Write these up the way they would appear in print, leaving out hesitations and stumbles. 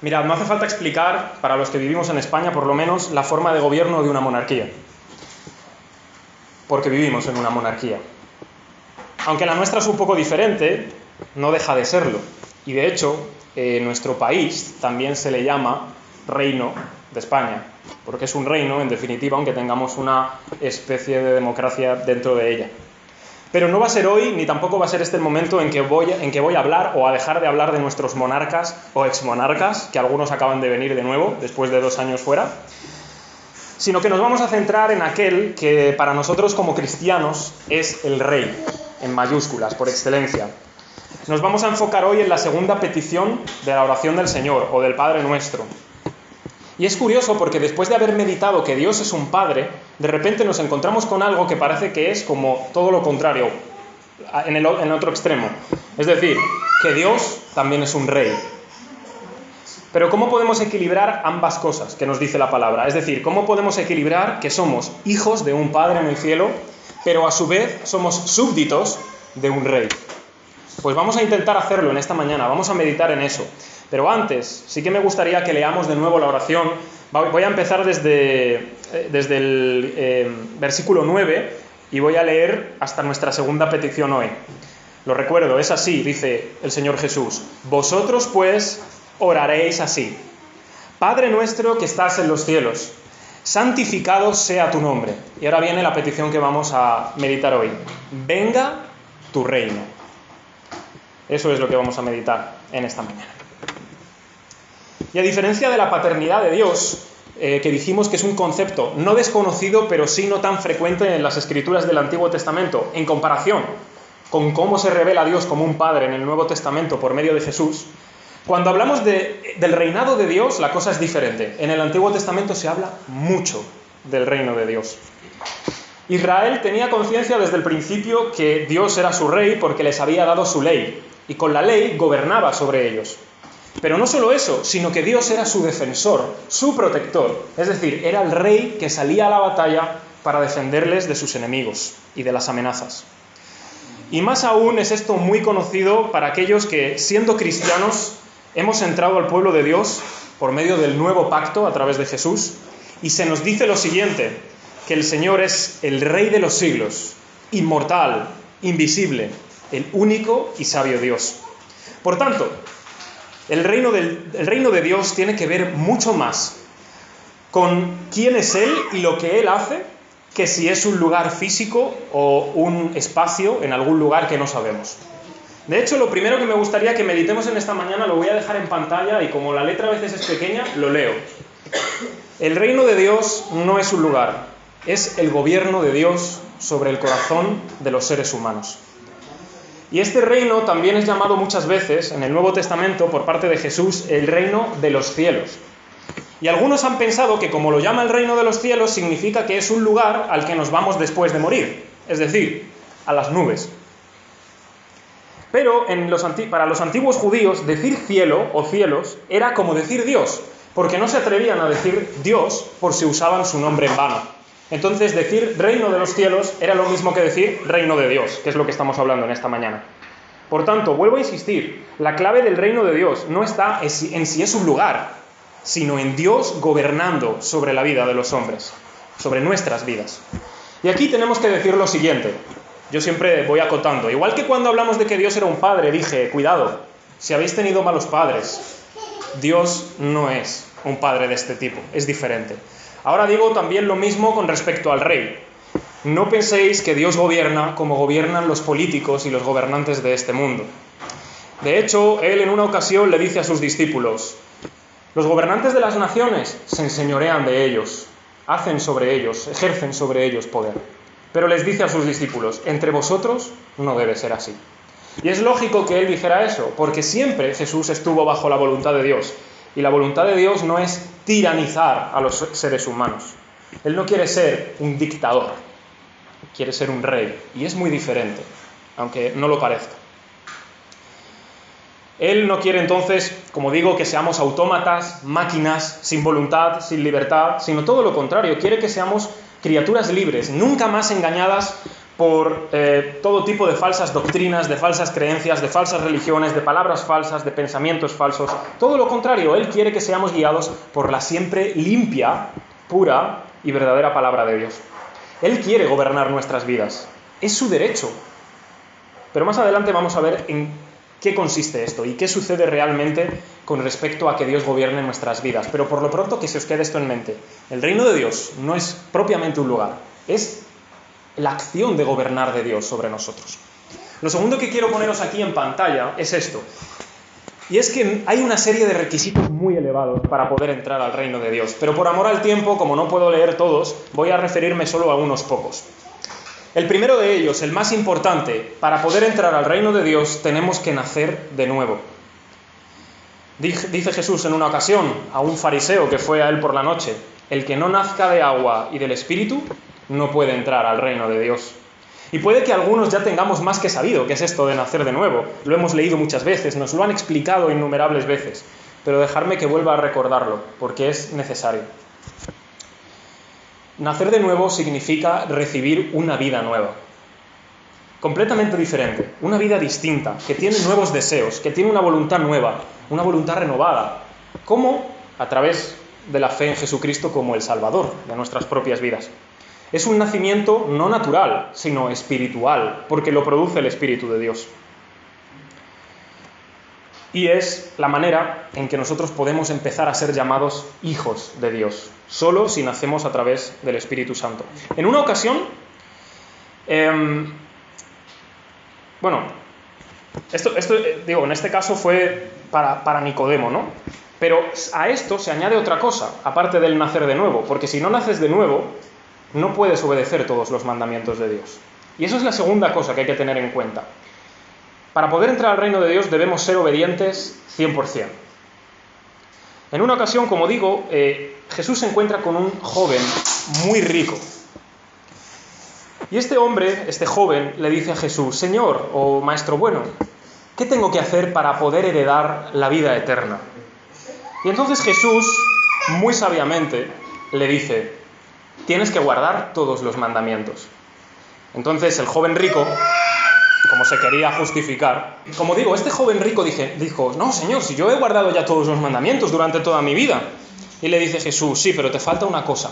Mirad, no hace falta explicar, para los que vivimos en España por lo menos, la forma de gobierno de una monarquía. Porque vivimos en una monarquía. Aunque la nuestra es un poco diferente, no deja de serlo. Y de hecho, nuestro país también se le llama Reino de España, porque es un reino, en definitiva, aunque tengamos una especie de democracia dentro de ella. Pero no va a ser hoy, ni tampoco va a ser este el momento en que voy a hablar o a dejar de hablar de nuestros monarcas o exmonarcas, que algunos acaban de venir de nuevo, después de 2 años fuera, sino que nos vamos a centrar en aquel que para nosotros como cristianos es el Rey, en mayúsculas, por excelencia. Nos vamos a enfocar hoy en la segunda petición de la oración del Señor, o del Padre Nuestro. Y es curioso porque después de haber meditado que Dios es un Padre, de repente nos encontramos con algo que parece que es como todo lo contrario, en otro extremo. Es decir, que Dios también es un Rey. Pero ¿cómo podemos equilibrar ambas cosas que nos dice la palabra? Es decir, ¿cómo podemos equilibrar que somos hijos de un Padre en el cielo, pero a su vez somos súbditos de un Rey? Pues vamos a intentar hacerlo en esta mañana, vamos a meditar en eso. Pero antes, sí que me gustaría que leamos de nuevo la oración. Voy a empezar desde el versículo 9 y voy a leer hasta nuestra segunda petición hoy. Lo recuerdo, es así, dice el Señor Jesús. Vosotros, pues, oraréis así. Padre nuestro que estás en los cielos, santificado sea tu nombre. Y ahora viene la petición que vamos a meditar hoy. Venga tu reino. Eso es lo que vamos a meditar en esta mañana. Y a diferencia de la paternidad de Dios, que dijimos que es un concepto no desconocido, pero sí no tan frecuente en las escrituras del Antiguo Testamento, en comparación con cómo se revela Dios como un Padre en el Nuevo Testamento por medio de Jesús, cuando hablamos del reinado de Dios, la cosa es diferente. En el Antiguo Testamento se habla mucho del reino de Dios. Israel tenía conciencia desde el principio que Dios era su rey porque les había dado su ley, y con la ley gobernaba sobre ellos. Pero no solo eso, sino que Dios era su defensor, su protector. Es decir, era el rey que salía a la batalla para defenderles de sus enemigos y de las amenazas. Y más aún es esto muy conocido para aquellos que, siendo cristianos, hemos entrado al pueblo de Dios por medio del nuevo pacto a través de Jesús, y se nos dice lo siguiente, que el Señor es el Rey de los siglos, inmortal, invisible, el único y sabio Dios. Por tanto, el reino de Dios tiene que ver mucho más con quién es Él y lo que Él hace, que si es un lugar físico o un espacio en algún lugar que no sabemos. De hecho, lo primero que me gustaría que meditemos en esta mañana lo voy a dejar en pantalla y como la letra a veces es pequeña, lo leo. El reino de Dios no es un lugar, es el gobierno de Dios sobre el corazón de los seres humanos. Y este reino también es llamado muchas veces en el Nuevo Testamento por parte de Jesús el reino de los cielos. Y algunos han pensado que como lo llama el reino de los cielos significa que es un lugar al que nos vamos después de morir, es decir, a las nubes. Pero para los antiguos judíos decir cielo o cielos era como decir Dios, porque no se atrevían a decir Dios por si usaban su nombre en vano. Entonces decir reino de los cielos era lo mismo que decir reino de Dios, que es lo que estamos hablando en esta mañana. Por tanto, vuelvo a insistir, la clave del reino de Dios no está en si es un lugar, sino en Dios gobernando sobre la vida de los hombres, sobre nuestras vidas. Y aquí tenemos que decir lo siguiente, yo siempre voy acotando, igual que cuando hablamos de que Dios era un padre, dije, cuidado, si habéis tenido malos padres, Dios no es un padre de este tipo, es diferente. Ahora digo también lo mismo con respecto al rey. No penséis que Dios gobierna como gobiernan los políticos y los gobernantes de este mundo. De hecho, Él en una ocasión le dice a sus discípulos, los gobernantes de las naciones se enseñorean de ellos, hacen sobre ellos, ejercen sobre ellos poder. Pero les dice a sus discípulos, entre vosotros no debe ser así. Y es lógico que Él dijera eso, porque siempre Jesús estuvo bajo la voluntad de Dios. Y la voluntad de Dios no es tiranizar a los seres humanos. Él no quiere ser un dictador, quiere ser un rey. Y es muy diferente, aunque no lo parezca. Él no quiere entonces, como digo, que seamos autómatas, máquinas, sin voluntad, sin libertad, sino todo lo contrario. Quiere que seamos criaturas libres, nunca más engañadas por todo tipo de falsas doctrinas, de falsas creencias, de falsas religiones, de palabras falsas, de pensamientos falsos. Todo lo contrario, Él quiere que seamos guiados por la siempre limpia, pura y verdadera palabra de Dios. Él quiere gobernar nuestras vidas. Es su derecho. Pero más adelante vamos a ver en qué consiste esto y qué sucede realmente con respecto a que Dios gobierne nuestras vidas. Pero por lo pronto que se os quede esto en mente. El reino de Dios no es propiamente un lugar, es la acción de gobernar de Dios sobre nosotros. Lo segundo que quiero poneros aquí en pantalla es esto. Y es que hay una serie de requisitos muy elevados para poder entrar al reino de Dios. Pero por amor al tiempo, como no puedo leer todos, voy a referirme solo a unos pocos. El primero de ellos, el más importante, para poder entrar al reino de Dios tenemos que nacer de nuevo. Dice Jesús en una ocasión a un fariseo que fue a él por la noche: el que no nazca de agua y del Espíritu no puede entrar al reino de Dios. Y puede que algunos ya tengamos más que sabido qué es esto de nacer de nuevo. Lo hemos leído muchas veces, nos lo han explicado innumerables veces. Pero dejadme que vuelva a recordarlo, porque es necesario. Nacer de nuevo significa recibir una vida nueva. Completamente diferente, una vida distinta, que tiene nuevos deseos, que tiene una voluntad nueva, una voluntad renovada. ¿Cómo? A través de la fe en Jesucristo como el Salvador de nuestras propias vidas. Es un nacimiento no natural, sino espiritual, porque lo produce el Espíritu de Dios. Y es la manera en que nosotros podemos empezar a ser llamados hijos de Dios, solo si nacemos a través del Espíritu Santo. En una ocasión, en este caso fue para Nicodemo, ¿no? Pero a esto se añade otra cosa, aparte del nacer de nuevo, porque si no naces de nuevo, no puedes obedecer todos los mandamientos de Dios. Y eso es la segunda cosa que hay que tener en cuenta. Para poder entrar al reino de Dios debemos ser obedientes 100%. En una ocasión, como digo, Jesús se encuentra con un joven muy rico. Y este hombre, este joven, le dice a Jesús: Señor, o Maestro bueno, ¿qué tengo que hacer para poder heredar la vida eterna? Y entonces Jesús, muy sabiamente, le dice: tienes que guardar todos los mandamientos. Entonces el joven rico, como se quería justificar, como digo, este joven rico dijo: no, Señor, si yo he guardado ya todos los mandamientos durante toda mi vida. Y le dice Jesús: sí, pero te falta una cosa.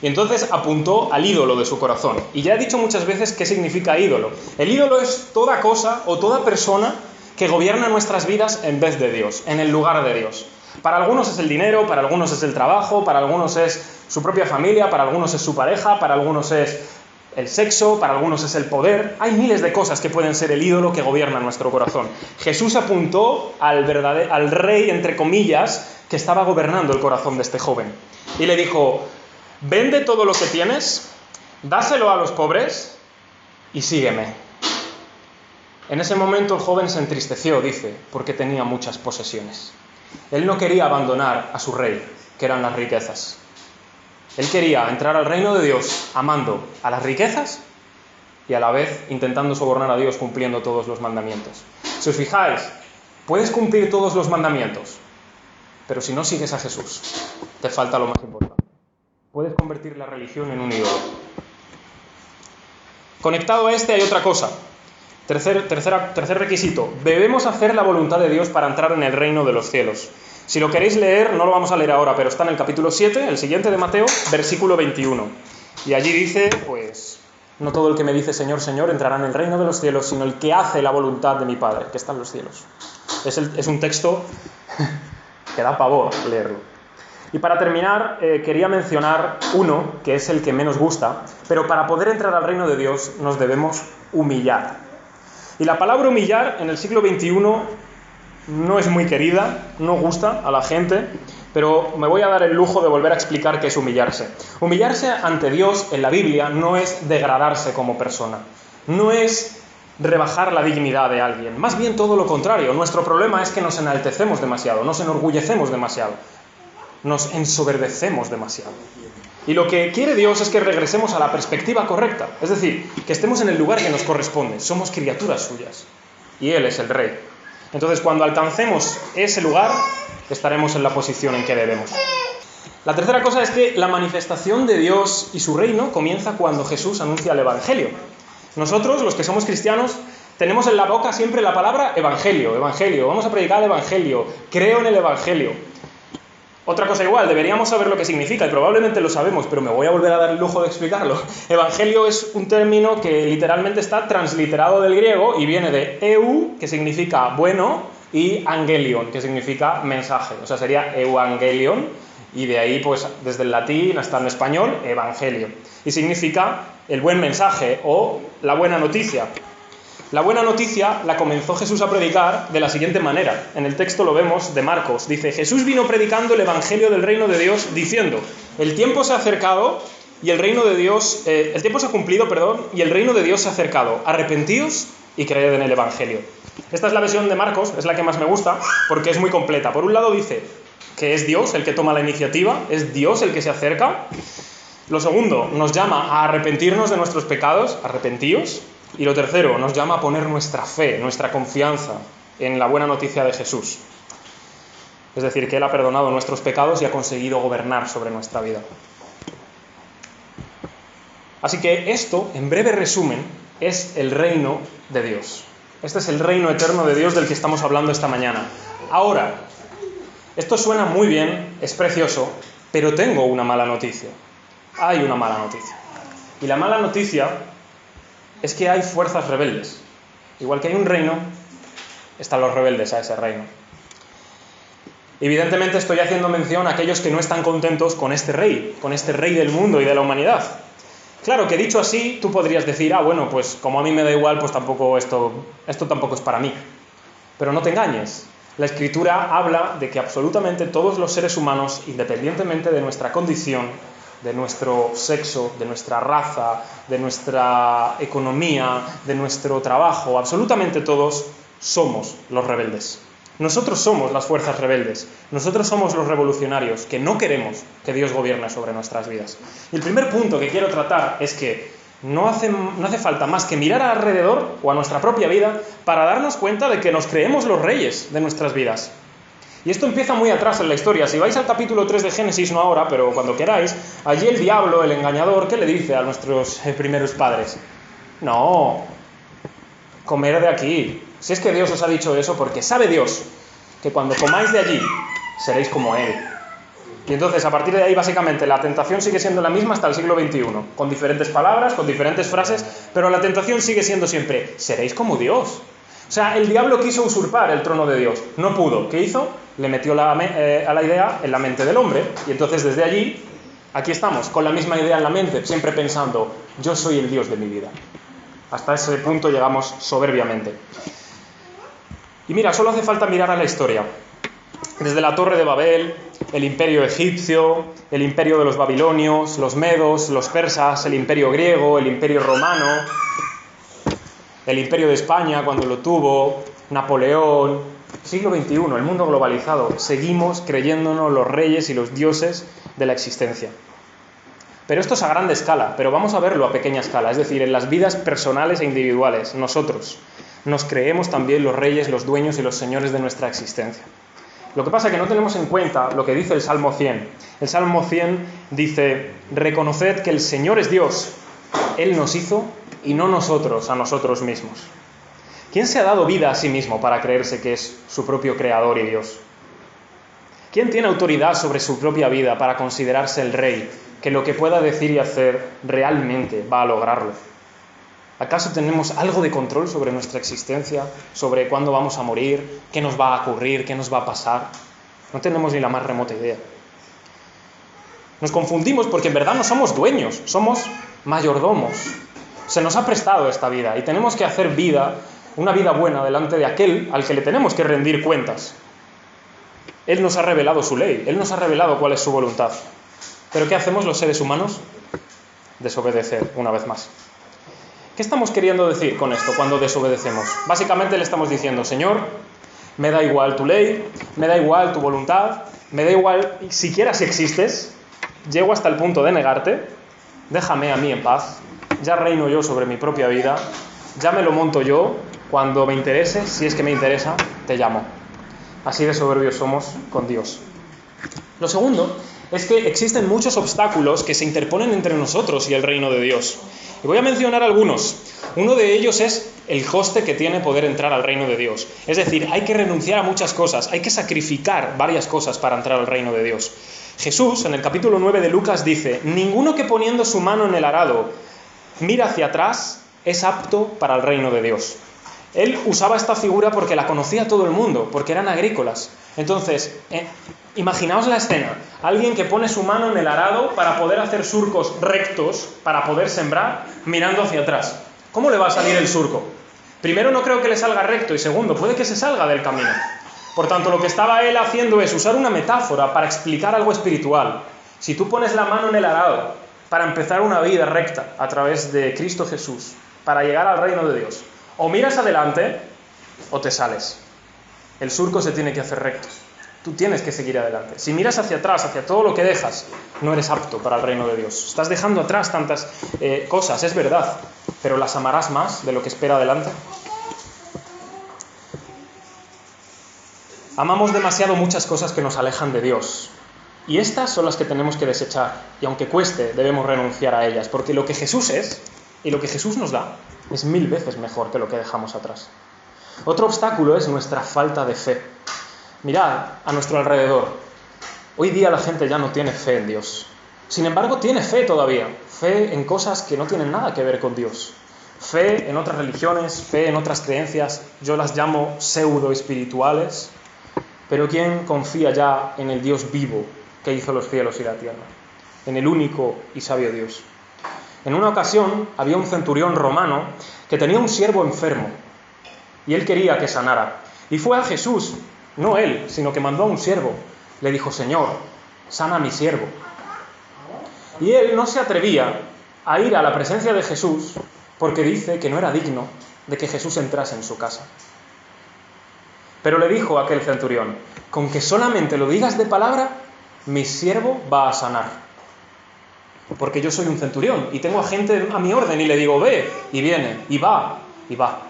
Y entonces apuntó al ídolo de su corazón. Y ya he dicho muchas veces qué significa ídolo. El ídolo es toda cosa o toda persona que gobierna nuestras vidas en vez de Dios, en el lugar de Dios. Para algunos es el dinero, para algunos es el trabajo, para algunos es su propia familia, para algunos es su pareja, para algunos es el sexo, para algunos es el poder. Hay miles de cosas que pueden ser el ídolo que gobierna nuestro corazón. Jesús apuntó al rey, entre comillas, que estaba gobernando el corazón de este joven. Y le dijo: vende todo lo que tienes, dáselo a los pobres y sígueme. En ese momento el joven se entristeció, dice, porque tenía muchas posesiones. Él no quería abandonar a su rey, que eran las riquezas. Él quería entrar al reino de Dios amando a las riquezas y a la vez intentando sobornar a Dios cumpliendo todos los mandamientos. Si os fijáis, puedes cumplir todos los mandamientos, pero si no sigues a Jesús, te falta lo más importante. Puedes convertir la religión en un ídolo. Conectado a este hay otra cosa. Tercer requisito. Debemos hacer la voluntad de Dios para entrar en el reino de los cielos. Si lo queréis leer, no lo vamos a leer ahora, pero está en el capítulo 7, el siguiente de Mateo, versículo 21. Y allí dice, pues, no todo el que me dice Señor, Señor entrará en el reino de los cielos, sino el que hace la voluntad de mi Padre, que está en los cielos. Es un texto que da pavor leerlo. Y para terminar, quería mencionar uno, que es el que menos gusta, pero para poder entrar al reino de Dios nos debemos humillar. Y la palabra humillar en el siglo XXI no es muy querida, no gusta a la gente, pero me voy a dar el lujo de volver a explicar qué es humillarse. Humillarse ante Dios en la Biblia no es degradarse como persona, no es rebajar la dignidad de alguien, más bien todo lo contrario. Nuestro problema es que nos enaltecemos demasiado, nos enorgullecemos demasiado, nos ensoberbecemos demasiado. Y lo que quiere Dios es que regresemos a la perspectiva correcta, es decir, que estemos en el lugar que nos corresponde. Somos criaturas suyas y Él es el Rey. Entonces, cuando alcancemos ese lugar, estaremos en la posición en que debemos. La tercera cosa es que la manifestación de Dios y su reino comienza cuando Jesús anuncia el Evangelio. Nosotros, los que somos cristianos, tenemos en la boca siempre la palabra evangelio, evangelio, vamos a predicar el evangelio, creo en el evangelio. Otra cosa igual, deberíamos saber lo que significa, y probablemente lo sabemos, pero me voy a volver a dar el lujo de explicarlo. Evangelio es un término que literalmente está transliterado del griego y viene de eu, que significa bueno, y angelion, que significa mensaje. O sea, sería evangelion, y de ahí, pues, desde el latín hasta el español, evangelio. Y significa el buen mensaje o la buena noticia. La buena noticia la comenzó Jesús a predicar de la siguiente manera. En el texto lo vemos de Marcos. Dice, Jesús vino predicando el evangelio del reino de Dios, diciendo, el tiempo se ha acercado y el reino de Dios, el tiempo se ha cumplido, y el reino de Dios se ha acercado. Arrepentíos y creed en el evangelio. Esta es la versión de Marcos, es la que más me gusta, porque es muy completa. Por un lado dice que es Dios el que toma la iniciativa, es Dios el que se acerca. Lo segundo, nos llama a arrepentirnos de nuestros pecados, arrepentíos. Y lo tercero, nos llama a poner nuestra fe, nuestra confianza en la buena noticia de Jesús. Es decir, que Él ha perdonado nuestros pecados y ha conseguido gobernar sobre nuestra vida. Así que esto, en breve resumen, es el reino de Dios. Este es el reino eterno de Dios del que estamos hablando esta mañana. Ahora, esto suena muy bien, es precioso, pero tengo una mala noticia. Hay una mala noticia. Y la mala noticia es que hay fuerzas rebeldes. Igual que hay un reino, están los rebeldes a ese reino. Evidentemente estoy haciendo mención a aquellos que no están contentos con este rey del mundo y de la humanidad. Claro que dicho así, tú podrías decir, bueno, pues como a mí me da igual, pues tampoco esto tampoco es para mí. Pero no te engañes. La Escritura habla de que absolutamente todos los seres humanos, independientemente de nuestra condición, de nuestro sexo, de nuestra raza, de nuestra economía, de nuestro trabajo, absolutamente todos somos los rebeldes. Nosotros somos las fuerzas rebeldes, nosotros somos los revolucionarios que no queremos que Dios gobierne sobre nuestras vidas. Y el primer punto que quiero tratar es que no hace falta más que mirar alrededor o a nuestra propia vida para darnos cuenta de que nos creemos los reyes de nuestras vidas. Y esto empieza muy atrás en la historia. Si vais al capítulo 3 de Génesis, no ahora, pero cuando queráis, allí el diablo, el engañador, ¿qué le dice a nuestros primeros padres? No, comer de aquí. Si es que Dios os ha dicho eso, porque sabe Dios que cuando comáis de allí, seréis como Él. Y entonces, a partir de ahí, básicamente, la tentación sigue siendo la misma hasta el siglo XXI, con diferentes palabras, con diferentes frases, pero la tentación sigue siendo siempre, seréis como Dios. O sea, el diablo quiso usurpar el trono de Dios, no pudo. ¿Qué hizo? Le metió a la idea en la mente del hombre, y entonces desde allí, aquí estamos, con la misma idea en la mente, siempre pensando, yo soy el Dios de mi vida. Hasta ese punto llegamos soberbiamente. Y mira, solo hace falta mirar a la historia. Desde la Torre de Babel, el imperio egipcio, el imperio de los babilonios, los medos, los persas, el imperio griego, el imperio romano, el imperio de España cuando lo tuvo, Napoleón, siglo XXI, el mundo globalizado, seguimos creyéndonos los reyes y los dioses de la existencia. Pero esto es a grande escala, pero vamos a verlo a pequeña escala, es decir, en las vidas personales e individuales, nosotros nos creemos también los reyes, los dueños y los señores de nuestra existencia. Lo que pasa es que no tenemos en cuenta lo que dice el Salmo 100. El Salmo 100 dice, reconoced que el Señor es Dios, Él nos hizo y no nosotros a nosotros mismos. ¿Quién se ha dado vida a sí mismo para creerse que es su propio creador y Dios? ¿Quién tiene autoridad sobre su propia vida para considerarse el rey, que lo que pueda decir y hacer realmente va a lograrlo? ¿Acaso tenemos algo de control sobre nuestra existencia, sobre cuándo vamos a morir, qué nos va a ocurrir, qué nos va a pasar? No tenemos ni la más remota idea. Nos confundimos porque en verdad no somos dueños, somos mayordomos. Se nos ha prestado esta vida y tenemos que hacer una vida buena delante de aquel al que le tenemos que rendir cuentas. Él nos ha revelado su ley, Él nos ha revelado cuál es su voluntad. ¿Pero qué hacemos los seres humanos? Desobedecer una vez más. ¿Qué estamos queriendo decir con esto cuando desobedecemos? Básicamente le estamos diciendo, Señor, me da igual tu ley, me da igual tu voluntad, me da igual siquiera si existes, llego hasta el punto de negarte, déjame a mí en paz, ya reino yo sobre mi propia vida, ya me lo monto yo, cuando me interese, si es que me interesa, te llamo. Así de soberbios somos con Dios. Lo segundo es que existen muchos obstáculos que se interponen entre nosotros y el reino de Dios. Y voy a mencionar algunos. Uno de ellos es el coste que tiene poder entrar al reino de Dios. Es decir, hay que renunciar a muchas cosas, hay que sacrificar varias cosas para entrar al reino de Dios. Jesús, en el capítulo 9 de Lucas, dice: ninguno que poniendo su mano en el arado mira hacia atrás es apto para el reino de Dios. Él usaba esta figura porque la conocía todo el mundo, porque eran agrícolas. Entonces, imaginaos la escena: alguien que pone su mano en el arado para poder hacer surcos rectos, para poder sembrar, mirando hacia atrás. ¿Cómo le va a salir el surco? Primero, no creo que le salga recto, y segundo, puede que se salga del camino. Por tanto, lo que estaba él haciendo es usar una metáfora para explicar algo espiritual. Si tú pones la mano en el arado para empezar una vida recta a través de Cristo Jesús, para llegar al reino de Dios, o miras adelante o te sales. El surco se tiene que hacer recto. Tú tienes que seguir adelante. Si miras hacia atrás, hacia todo lo que dejas, no eres apto para el reino de Dios. Estás dejando atrás tantas cosas, es verdad, pero las amarás más de lo que espera adelante. Amamos demasiado muchas cosas que nos alejan de Dios. Y estas son las que tenemos que desechar. Y aunque cueste, debemos renunciar a ellas. Porque lo que Jesús es y lo que Jesús nos da es 1000 veces mejor que lo que dejamos atrás. Otro obstáculo es nuestra falta de fe. Mirad a nuestro alrededor. Hoy día la gente ya no tiene fe en Dios. Sin embargo, tiene fe todavía. Fe en cosas que no tienen nada que ver con Dios. Fe en otras religiones, fe en otras creencias. Yo las llamo pseudo-espirituales. Pero ¿quién confía ya en el Dios vivo que hizo los cielos y la tierra? En el único y sabio Dios. En una ocasión había un centurión romano que tenía un siervo enfermo y él quería que sanara. Y fue a Jesús, no él, sino que mandó a un siervo. Le dijo: Señor, sana a mi siervo. Y él no se atrevía a ir a la presencia de Jesús porque dice que no era digno de que Jesús entrase en su casa. Pero le dijo a aquel centurión: con que solamente lo digas de palabra, mi siervo va a sanar. Porque yo soy un centurión y tengo a gente a mi orden y le digo: ve, y viene, y va, y va.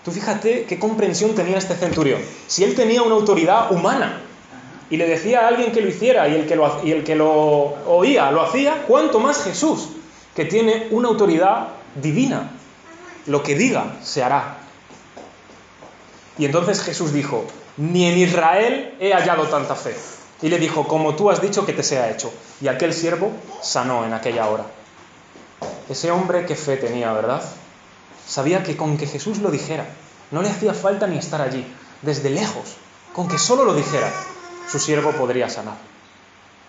Tú fíjate qué comprensión tenía este centurión. Si él tenía una autoridad humana y le decía a alguien que lo hiciera y el que lo oía lo hacía, ¿cuánto más Jesús, que tiene una autoridad divina? Lo que diga se hará. Y entonces Jesús dijo: ni en Israel he hallado tanta fe. Y le dijo: como tú has dicho, que te sea hecho. Y aquel siervo sanó en aquella hora. Ese hombre qué fe tenía, ¿verdad? Sabía que con que Jesús lo dijera, no le hacía falta ni estar allí. Desde lejos, con que solo lo dijera, su siervo podría sanar.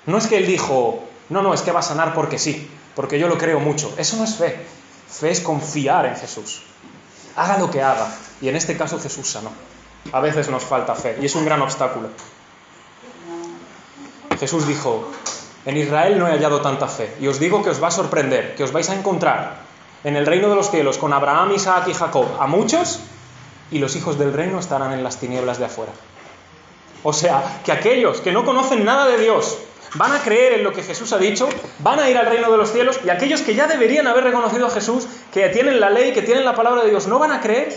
No es que él dijo: no, es que va a sanar porque sí, porque yo lo creo mucho. Eso no es fe. Fe es confiar en Jesús. Haga lo que haga. Y en este caso Jesús sanó. A veces nos falta fe y es un gran obstáculo. Jesús dijo: en Israel no he hallado tanta fe, y os digo que os va a sorprender, que os vais a encontrar en el reino de los cielos con Abraham, Isaac y Jacob a muchos, y los hijos del reino estarán en las tinieblas de afuera. O sea, que aquellos que no conocen nada de Dios van a creer en lo que Jesús ha dicho, van a ir al reino de los cielos, y aquellos que ya deberían haber reconocido a Jesús, que tienen la ley, que tienen la palabra de Dios, no van a creer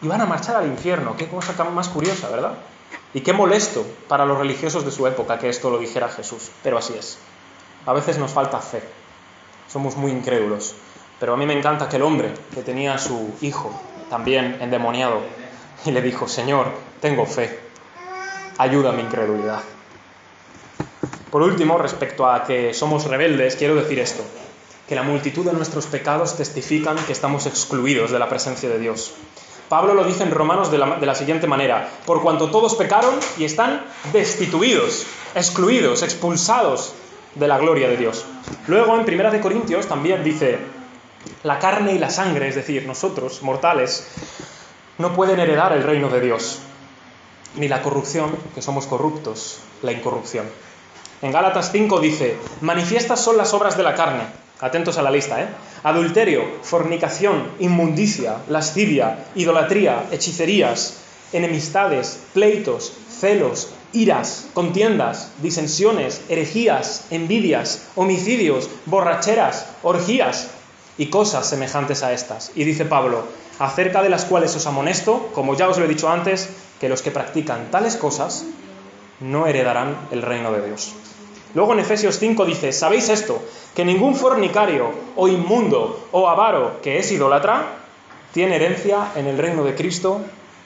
y van a marchar al infierno. Qué cosa más curiosa, ¿verdad? Y qué molesto para los religiosos de su época que esto lo dijera Jesús, pero así es. A veces nos falta fe, somos muy incrédulos, pero a mí me encanta aquel hombre que tenía a su hijo también endemoniado y le dijo: Señor, tengo fe, ayuda a mi incredulidad. Por último, respecto a que somos rebeldes, quiero decir esto: que la multitud de nuestros pecados testifican que estamos excluidos de la presencia de Dios. Pablo lo dice en Romanos de la siguiente manera: por cuanto todos pecaron y están destituidos, excluidos, expulsados de la gloria de Dios. Luego en 1 Corintios también dice: la carne y la sangre, es decir, nosotros, mortales, no pueden heredar el reino de Dios, ni la corrupción, que somos corruptos, la incorrupción. En Gálatas 5 dice: manifiestas son las obras de la carne. Atentos a la lista, adulterio, fornicación, inmundicia, lascivia, idolatría, hechicerías, enemistades, pleitos, celos, iras, contiendas, disensiones, herejías, envidias, homicidios, borracheras, orgías y cosas semejantes a estas. Y dice Pablo: acerca de las cuales os amonesto, como ya os lo he dicho antes, que los que practican tales cosas no heredarán el reino de Dios. Luego en Efesios 5 dice: ¿sabéis esto? Que ningún fornicario, o inmundo, o avaro, que es idólatra, tiene herencia en el reino de Cristo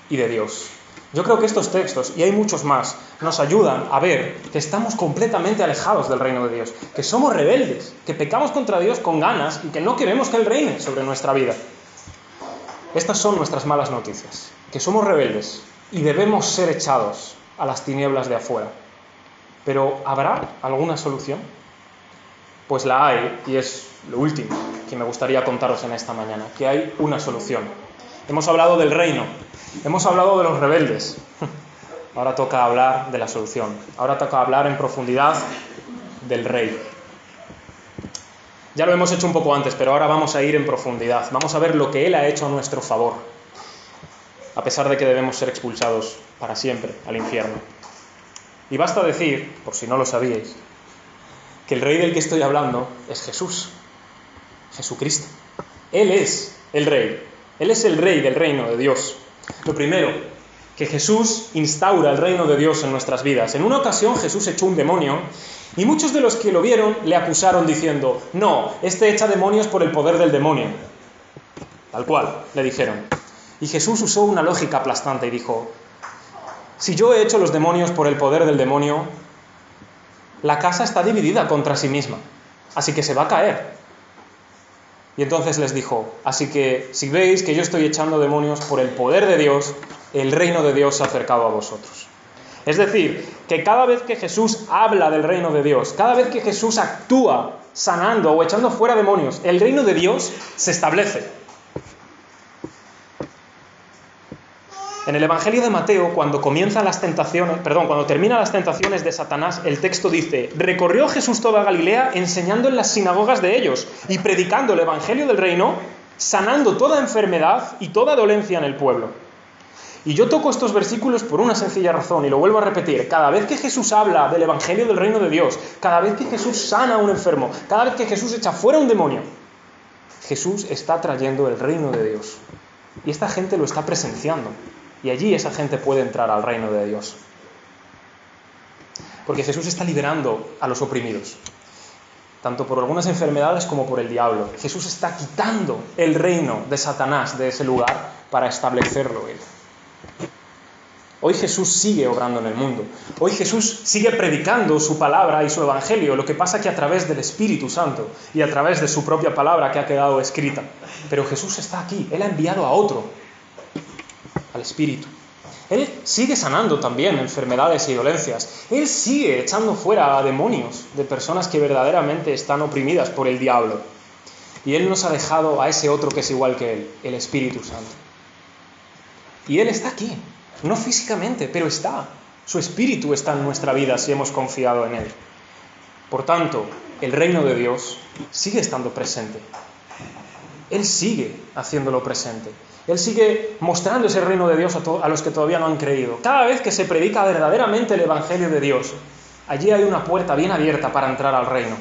y de Dios. Yo creo que estos textos, y hay muchos más, nos ayudan a ver que estamos completamente alejados del reino de Dios, que somos rebeldes, que pecamos contra Dios con ganas y que no queremos que Él reine sobre nuestra vida. Estas son nuestras malas noticias, que somos rebeldes y debemos ser echados a las tinieblas de afuera. Pero ¿habrá alguna solución? Pues la hay, y es lo último que me gustaría contaros en esta mañana, que hay una solución. Hemos hablado del reino, hemos hablado de los rebeldes. Ahora toca hablar de la solución. Ahora toca hablar en profundidad del rey. Ya lo hemos hecho un poco antes, pero ahora vamos a ir en profundidad. Vamos a ver lo que Él ha hecho a nuestro favor, a pesar de que debemos ser expulsados para siempre al infierno. Y basta decir, por si no lo sabíais, que el rey del que estoy hablando es Jesús, Jesucristo. Él es el rey. Él es el rey del reino de Dios. Lo primero, que Jesús instaura el reino de Dios en nuestras vidas. En una ocasión Jesús echó un demonio y muchos de los que lo vieron le acusaron diciendo: no, este echa demonios por el poder del demonio. Tal cual, le dijeron. Y Jesús usó una lógica aplastante y dijo: si yo he hecho los demonios por el poder del demonio, la casa está dividida contra sí misma, así que se va a caer. Y entonces les dijo: así que si veis que yo estoy echando demonios por el poder de Dios, el reino de Dios se ha acercado a vosotros. Es decir, que cada vez que Jesús habla del reino de Dios, cada vez que Jesús actúa sanando o echando fuera demonios, el reino de Dios se establece. En el Evangelio de Mateo, cuando termina las tentaciones de Satanás, el texto dice: recorrió Jesús toda Galilea enseñando en las sinagogas de ellos y predicando el Evangelio del reino, sanando toda enfermedad y toda dolencia en el pueblo. Y yo toco estos versículos por una sencilla razón, y lo vuelvo a repetir: cada vez que Jesús habla del Evangelio del reino de Dios, cada vez que Jesús sana a un enfermo, cada vez que Jesús echa fuera un demonio, Jesús está trayendo el reino de Dios. Y esta gente lo está presenciando. Y allí esa gente puede entrar al reino de Dios. Porque Jesús está liberando a los oprimidos, tanto por algunas enfermedades como por el diablo. Jesús está quitando el reino de Satanás de ese lugar para establecerlo Él. Hoy Jesús sigue obrando en el mundo. Hoy Jesús sigue predicando su palabra y su evangelio. Lo que pasa que a través del Espíritu Santo y a través de su propia palabra que ha quedado escrita. Pero Jesús está aquí. Él ha enviado a otro, al Espíritu. Él sigue sanando también enfermedades y dolencias. Él sigue echando fuera a demonios de personas que verdaderamente están oprimidas por el diablo. Y Él nos ha dejado a ese otro que es igual que Él, el Espíritu Santo. Y Él está aquí, no físicamente, pero está. Su Espíritu está en nuestra vida si hemos confiado en Él. Por tanto, el reino de Dios sigue estando presente. Él sigue haciéndolo presente. Él sigue mostrando ese reino de Dios a los que todavía no han creído. Cada vez que se predica verdaderamente el Evangelio de Dios, allí hay una puerta bien abierta para entrar al reino.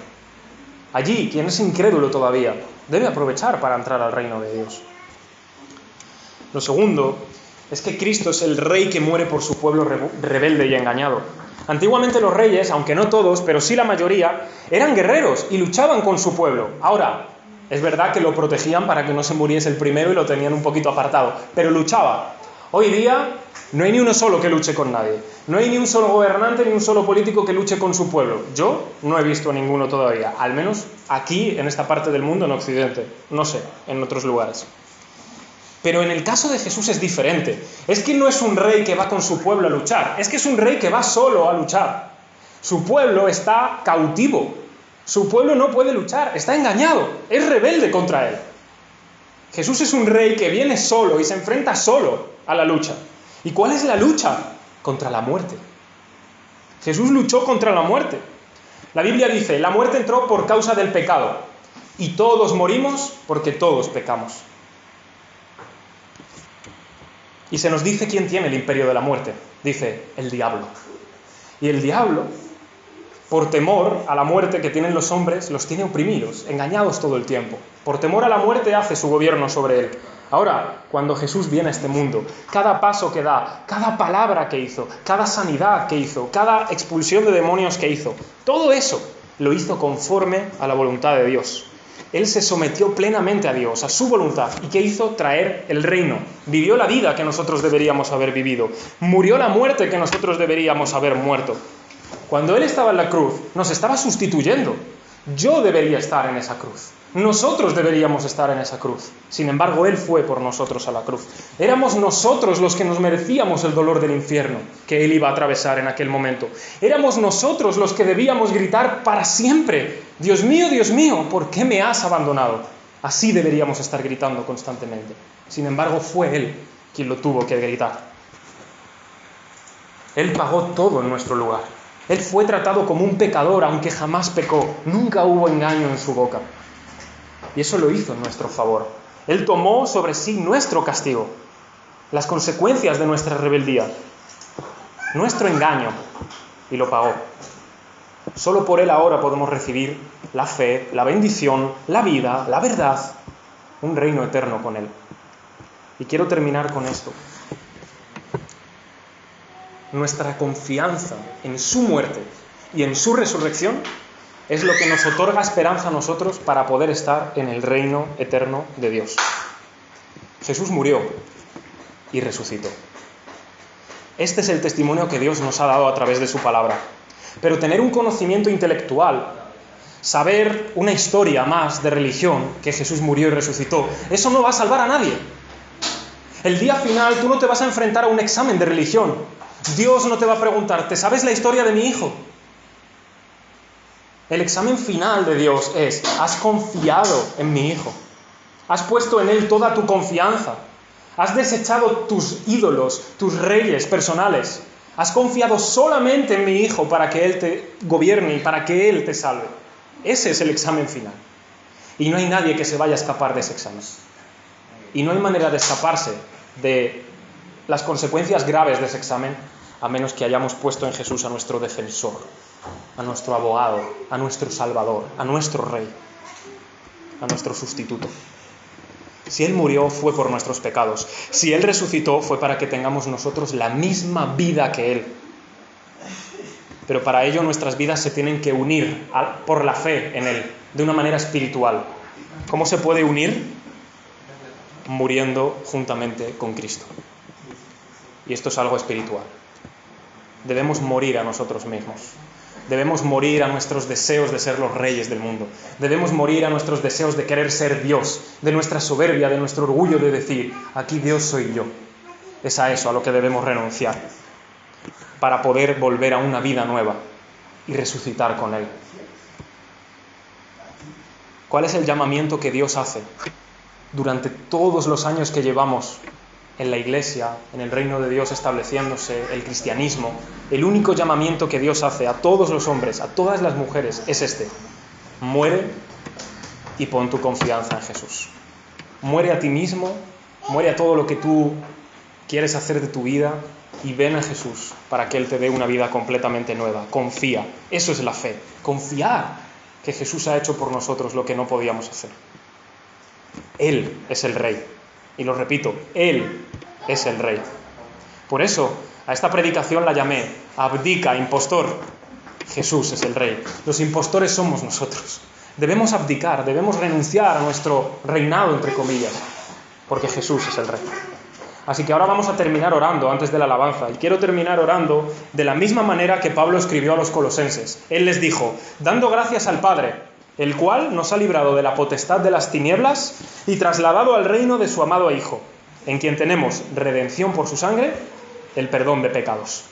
Allí, quien es incrédulo todavía, debe aprovechar para entrar al reino de Dios. Lo segundo es que Cristo es el rey que muere por su pueblo rebelde y engañado. Antiguamente los reyes, aunque no todos, pero sí la mayoría, eran guerreros y luchaban con su pueblo. Ahora, es verdad que lo protegían para que no se muriese el primero y lo tenían un poquito apartado, pero luchaba. Hoy día no hay ni uno solo que luche con nadie. No hay ni un solo gobernante ni un solo político que luche con su pueblo. Yo no he visto a ninguno todavía, al menos aquí en esta parte del mundo, en Occidente. No sé, en otros lugares. Pero en el caso de Jesús es diferente. Es que no es un rey que va con su pueblo a luchar, es que es un rey que va solo a luchar. Su pueblo está cautivo. Su pueblo no puede luchar, está engañado, es rebelde contra él. Jesús es un rey que viene solo y se enfrenta solo a la lucha. ¿Y cuál es la lucha? Contra la muerte. Jesús luchó contra la muerte. La Biblia dice: la muerte entró por causa del pecado, y todos morimos porque todos pecamos. Y se nos dice quién tiene el imperio de la muerte. Dice: el diablo. Y el diablo, por temor a la muerte que tienen los hombres, los tiene oprimidos, engañados todo el tiempo. Por temor a la muerte hace su gobierno sobre él. Ahora, cuando Jesús viene a este mundo, cada paso que da, cada palabra que hizo, cada sanidad que hizo, cada expulsión de demonios que hizo, todo eso lo hizo conforme a la voluntad de Dios. Él se sometió plenamente a Dios, a su voluntad. ¿Y qué hizo? Traer el reino. Vivió la vida que nosotros deberíamos haber vivido. Murió la muerte que nosotros deberíamos haber muerto. Cuando Él estaba en la cruz, nos estaba sustituyendo. Yo debería estar en esa cruz. Nosotros deberíamos estar en esa cruz. Sin embargo, Él fue por nosotros a la cruz. Éramos nosotros los que nos merecíamos el dolor del infierno que Él iba a atravesar en aquel momento. Éramos nosotros los que debíamos gritar para siempre: Dios mío, ¿por qué me has abandonado? Así deberíamos estar gritando constantemente. Sin embargo, fue Él quien lo tuvo que gritar. Él pagó todo en nuestro lugar. Él fue tratado como un pecador, aunque jamás pecó. Nunca hubo engaño en su boca. Y eso lo hizo en nuestro favor. Él tomó sobre sí nuestro castigo, las consecuencias de nuestra rebeldía, nuestro engaño, y lo pagó. Solo por Él ahora podemos recibir la fe, la bendición, la vida, la verdad, un reino eterno con Él. Y quiero terminar con esto. Nuestra confianza en su muerte y en su resurrección es lo que nos otorga esperanza a nosotros para poder estar en el reino eterno de Dios. Jesús murió y resucitó. Este es el testimonio que Dios nos ha dado a través de su palabra. Pero tener un conocimiento intelectual, saber una historia más de religión, que Jesús murió y resucitó, eso no va a salvar a nadie. El día final tú no te vas a enfrentar a un examen de religión. Dios no te va a preguntar: ¿te sabes la historia de mi hijo? El examen final de Dios es: ¿has confiado en mi hijo? ¿Has puesto en él toda tu confianza? ¿Has desechado tus ídolos, tus reyes personales? ¿Has confiado solamente en mi hijo para que él te gobierne y para que él te salve? Ese es el examen final. Y no hay nadie que se vaya a escapar de ese examen. Y no hay manera de escaparse de las consecuencias graves de ese examen, a menos que hayamos puesto en Jesús a nuestro defensor, a nuestro abogado, a nuestro salvador, a nuestro rey, a nuestro sustituto. Si Él murió, fue por nuestros pecados. Si Él resucitó, fue para que tengamos nosotros la misma vida que Él. Pero para ello nuestras vidas se tienen que unir por la fe en Él, de una manera espiritual. ¿Cómo se puede unir? Muriendo juntamente con Cristo. Y esto es algo espiritual. Debemos morir a nosotros mismos. Debemos morir a nuestros deseos de ser los reyes del mundo. Debemos morir a nuestros deseos de querer ser Dios, de nuestra soberbia, de nuestro orgullo de decir: aquí Dios soy yo. Es a eso a lo que debemos renunciar para poder volver a una vida nueva y resucitar con Él. ¿Cuál es el llamamiento que Dios hace durante todos los años que llevamos en la Iglesia, en el reino de Dios estableciéndose, el cristianismo? El único llamamiento que Dios hace a todos los hombres, a todas las mujeres, es este: muere y pon tu confianza en Jesús. Muere a ti mismo, muere a todo lo que tú quieres hacer de tu vida y ven a Jesús para que Él te dé una vida completamente nueva. Confía. Eso es la fe. Confiar que Jesús ha hecho por nosotros lo que no podíamos hacer. Él es el Rey. Y lo repito, Él es el Rey. Por eso, a esta predicación la llamé: abdica, impostor. Jesús es el Rey. Los impostores somos nosotros. Debemos abdicar, debemos renunciar a nuestro reinado, entre comillas, porque Jesús es el Rey. Así que ahora vamos a terminar orando antes de la alabanza. Y quiero terminar orando de la misma manera que Pablo escribió a los colosenses. Él les dijo: dando gracias al Padre, el cual nos ha librado de la potestad de las tinieblas y trasladado al reino de su amado Hijo, en quien tenemos redención por su sangre, el perdón de pecados.